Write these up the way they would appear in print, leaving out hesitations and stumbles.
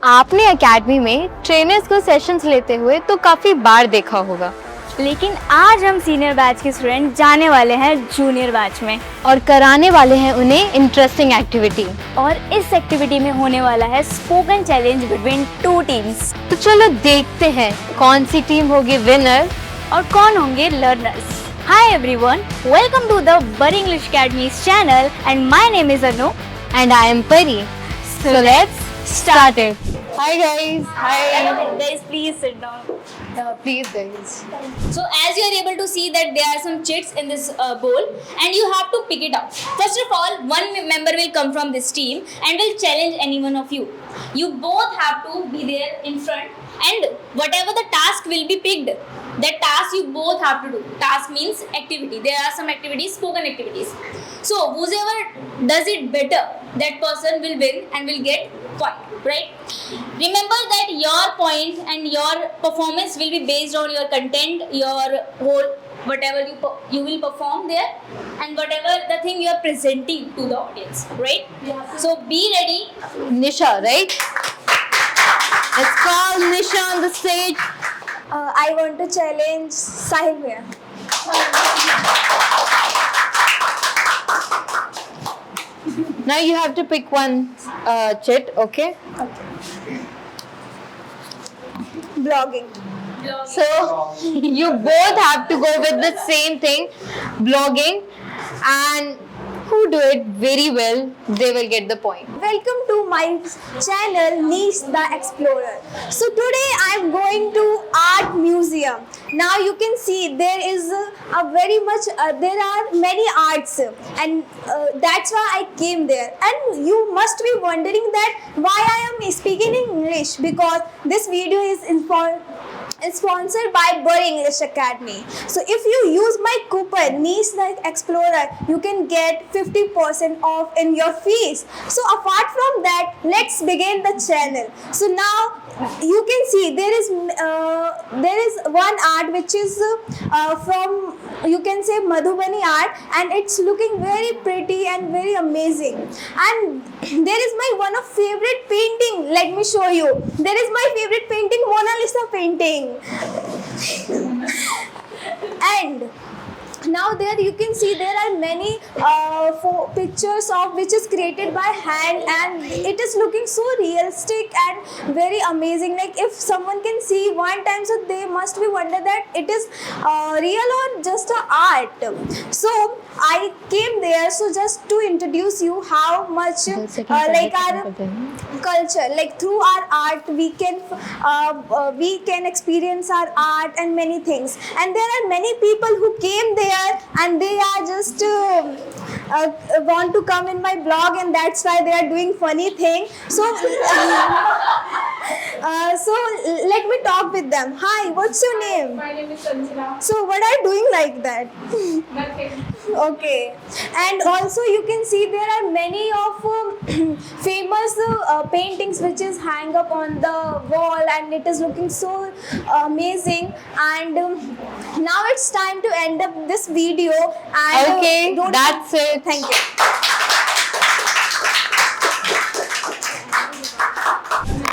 आपने एकेडमी में ट्रेनर्स को सेशंस लेते हुए तो काफ़ी बार देखा होगा, लेकिन आज हम सीनियर बैच के स्टूडेंट जाने वाले हैं जूनियर बैच में और कराने वाले हैं उन्हें इंटरेस्टिंग एक्टिविटी। और इस एक्टिविटी में होने वाला है स्पोकन चैलेंज बिटवीन 2 टीम्स। तो चलो देखते हैं कौन सी टीम होगी विनर और कौन होंगे learners. Hi everyone, welcome to the Bury English Academy's channel and my name is Anu and I am Pari. So let's start it. Hi guys. Hi. Guys, please sit down. Please guys. So as you are able to see that there are some chits in this bowl and you have to pick it up. First of all, one member will come from this team and will challenge any one of you. You both have to be there in front and whatever the task will be picked, that task you both have to do. Task means activity. There are some activities, spoken activities. So whoever does it better, that person will win and will get point, right? Remember that your point and your performance will be based on your content, your whole whatever you will perform there and whatever the thing you are presenting to the audience, right? Yeah. So be ready. Nisha, right? Let's call Nisha on the stage. I want to challenge Sahil here. Now you have to pick one chit, okay? Blogging. So you both have to go with the same thing, blogging, and who do it very well, they will get the point. Welcome to my channel Niche the Explorer. So today I am going to art museum. Now you can see there is a very much there are many arts and that's why I came there. And you must be wondering that why I am speaking in English, because this video is sponsored by Bury English Academy. So if you use my coupon Niche the Explorer, you can get 50% off in your fees. So apart from that, let's begin the channel. So now you can see there is one art which is from, you can say, Madhubani art, and it's looking very pretty and very amazing. And there is my one of favorite painting. Let me show you. There is my favorite painting, Mona Lisa painting. And now there you can see there are many pictures of which is created by hand, and it is looking so realistic and very amazing. Like if someone can see one time, so they must be wonder that it is real or just a art. So I came there so just to introduce you how much like our culture, like through our art we can experience our art and many things. And there are many people who came there and they are just want to come in my blog, and that's why they are doing funny thing. So so let me talk with them. Hi, what's your name? My name is Sanjana. So what are you doing like that? Nothing. Okay. And also you can see there are many of famous paintings which is hang up on the wall, and it is looking so amazing. And now it's time to end up this video. And Okay, that's it. Thank you.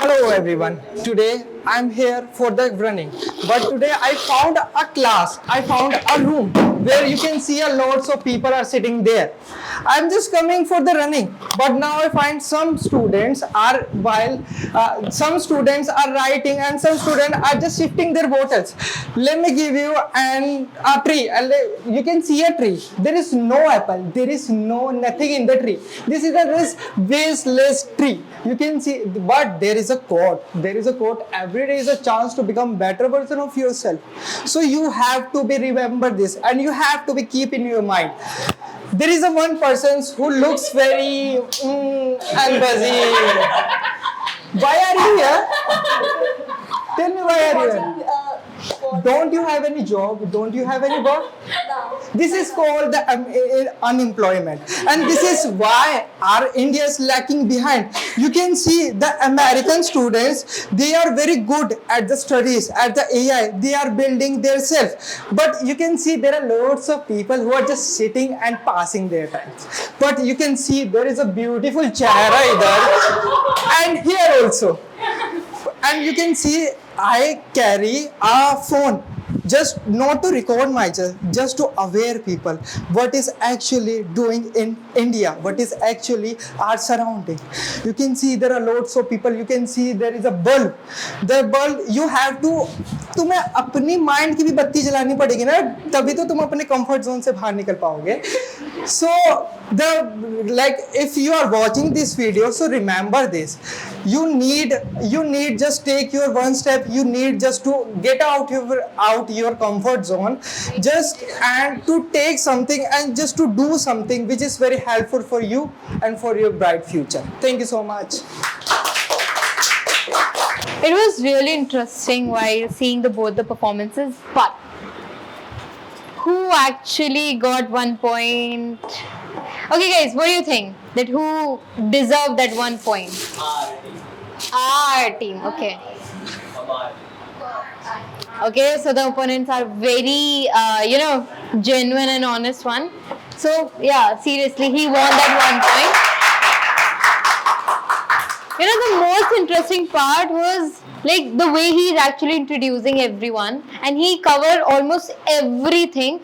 Hello everyone. Today I'm here for the running, but today I found a class. I found a room where you can see a lots of people are sitting there. I'm just coming for the running, but now I find some students are some students are writing and some students are just shifting their bottles. Let me give you a tree, and you can see a tree. There is no apple. There is nothing in the tree. This is a baseless tree. You can see, but there is a quote. There is a quote. Every day is a chance to become better version of yourself. So you have to be remember this, and you have to be keep in your mind. There is a one person who looks very and busy. Why are you here? Tell me, why are you here? Don't you have any job? Don't you have any work? This is called the unemployment, and this is why our India is lacking behind. You can see the American students, they are very good at the studies, at the AI, they are building their self. But you can see there are lots of people who are just sitting and passing their time. But you can see there is a beautiful chair either, and here also. And you can see I carry a phone just not to record myself, just to aware people what is actually doing in India, what is actually our surrounding. You can see there are lots of people. You can see there is a bulb. The bulb you have to, तुम्हें अपनी mind की भी बत्ती जलानी पड़ेगी ना, तभी तो तुम अपने कंफर्ट जोन से बाहर निकल पाओगे. So if you are watching this video, so remember this. You need just take your one step. You need just to get out your comfort zone, just and to take something and just to do something which is very helpful for you and for your bright future. Thank you so much. It was really interesting while seeing both the performances, but who actually got 1 point? Okay, guys, what do you think? That who deserved that 1 point? Our team. Okay. Okay, so the opponents are very, genuine and honest one. So, yeah, seriously, he won that 1 point. The most interesting part was like the way he's actually introducing everyone, and he covered almost everything,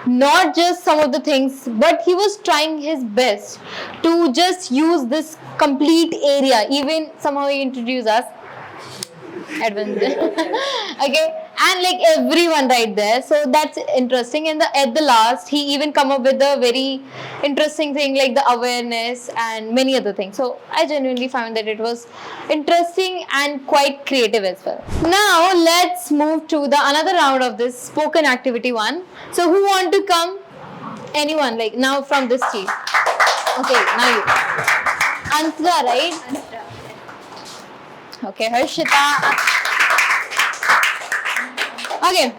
not just some of the things, but he was trying his best to just use this complete area. Even somehow he introduced us. Okay, and like everyone right there, so that's interesting. And at the last he even come up with a very interesting thing like the awareness and many other things. So I genuinely found that it was interesting and quite creative as well. Now let's move to the another round of this spoken activity one. So who want to come? Anyone, like now from this team? Okay, now you. Antara, right? Okay, Harshita. Okay.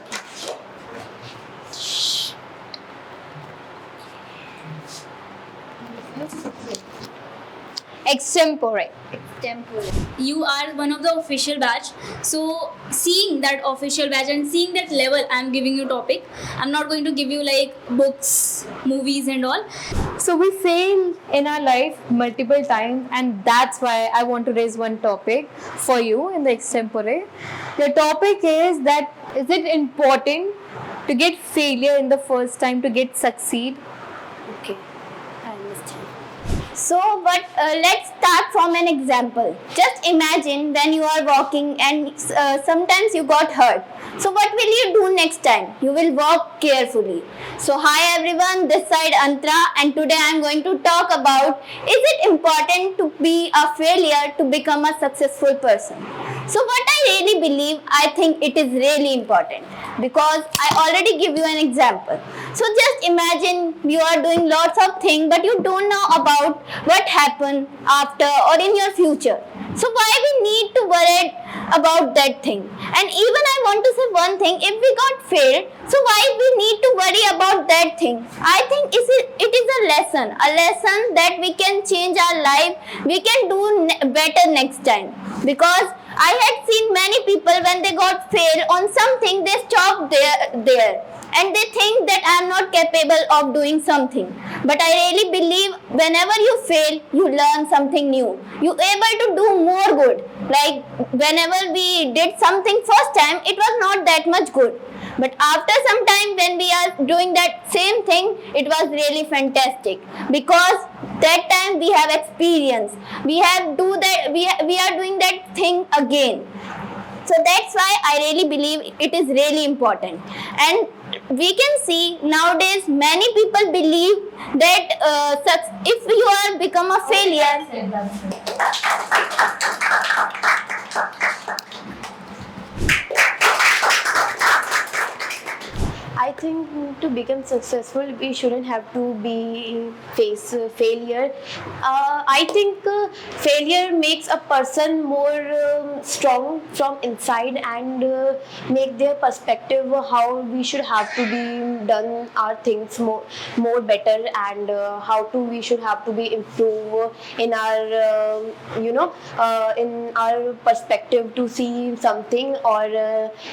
Extempore. You are one of the official batch, so seeing that official batch and seeing that level, I'm giving you topic. I'm not going to give you like books, movies and all. So we fail in our life multiple times, and that's why I want to raise one topic for you in the extempore. The topic is that is it important to get failure in the first time to get succeed? Okay, I understand. So, but let's start from an example. Just imagine when you are walking and sometimes you got hurt. So, what will you do next time? You will walk carefully. So, hi everyone, this side Antara, and today I am going to talk about is it important to be a failure to become a successful person? So, what I really believe, I think it is really important because I already give you an example. So just imagine you are doing lots of things but you don't know about what happened after or in your future. So why we need to worry about that thing? And even I want to say one thing, if we got failed, so why we need to worry about that thing? I think it is a lesson that we can change our life, we can do better next time. Because I had seen many people when they got failed on something, they stopped there. And they think that I am not capable of doing something. But I really believe whenever you fail, you learn something new. You able to do more good. Like whenever we did something first time, it was not that much good. But after some time when we are doing that same thing, it was really fantastic. Because that time we have experience. We are doing that thing again. So that's why I really believe it is really important. And we can see nowadays many people believe that if you are become a failure, I think to become successful, we shouldn't have to face failure. I think failure makes a person more strong from inside and make their perspective how we should have to be done our things more better and how we should have to be improve in our in our perspective to see something or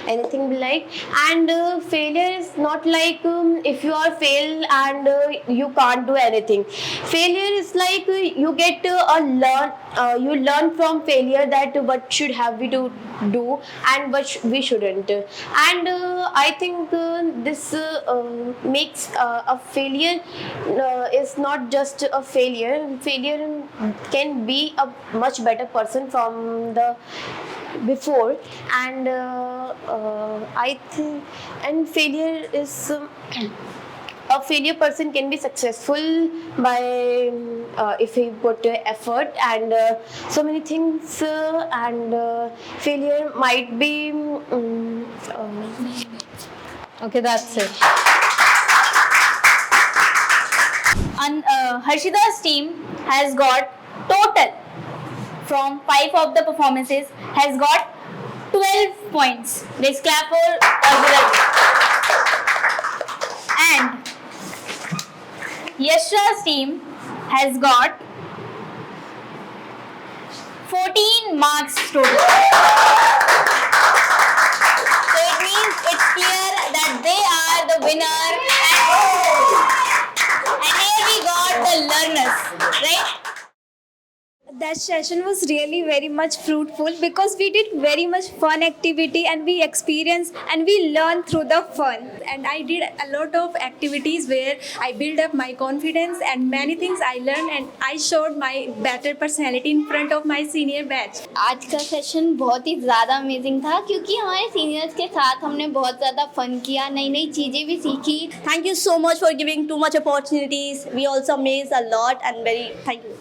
anything like. And failure is not like if you are fail and you can't do anything. Failure is like you get get you learn from failure that what should have we to do and what we shouldn't. And I think this makes a failure is not just a failure. Failure can be a much better person from the before. And I think and failure is a failure person can be successful by if he put effort and so many things and failure might be Okay, that's it. And Harshita's team has got total from 5 of the performances has got 12 points. Let's clap for Harshita. And Yashra's team has got 14 marks total. So it means it's clear that they are the winner. And here we got the learners, right? That session was really very much fruitful because we did very much fun activity and we experienced and we learned through the fun. And I did a lot of activities where I built up my confidence and many things I learned and I showed my better personality in front of my senior batch. आज का session बहुत ही ज़्यादा amazing था क्योंकि हमारे seniors के साथ हमने बहुत ज़्यादा फन किया, नई नई चीज़ें भी सीखी. Thank you so much for giving too much opportunities. We also amazed a lot and very thank you.